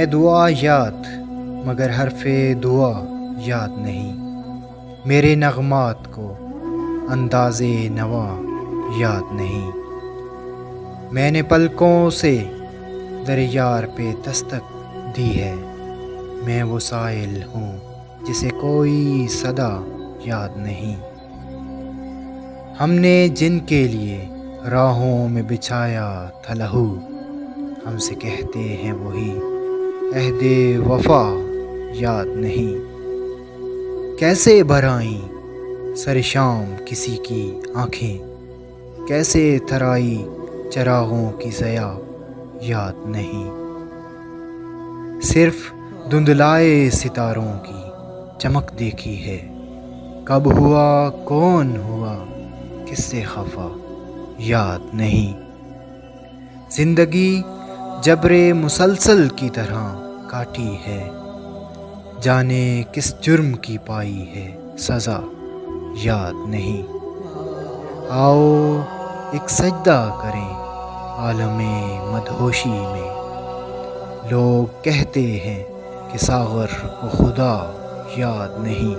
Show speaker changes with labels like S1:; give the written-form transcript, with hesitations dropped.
S1: ہے دعا یاد مگر حرف دعا یاد نہیں، میرے نغمات کو انداز نوا یاد نہیں۔ میں نے پلکوں سے در یار پہ دستک دی ہے، میں وہ سائل ہوں جسے کوئی صدا یاد نہیں۔ ہم نے جن کے لیے راہوں میں بچھایا تھا لہو، ہم سے کہتے ہیں وہی عہد وفا یاد نہیں۔ کیسے بھرائیں سر شام کسی کی آنکھیں، کیسے تھرائی چراغوں کی ضیا یاد نہیں۔ صرف دھندلائے ستاروں کی چمک دیکھی ہے، کب ہوا کون ہوا کس سے خفا یاد نہیں۔ زندگی جبر مسلسل کی طرح کاٹی ہے، جانے کس جرم کی پائی ہے سزا یاد نہیں۔ آؤ ایک سجدہ کریں عالم مدہوشی میں، لوگ کہتے ہیں کہ ساغر کو خدا یاد نہیں۔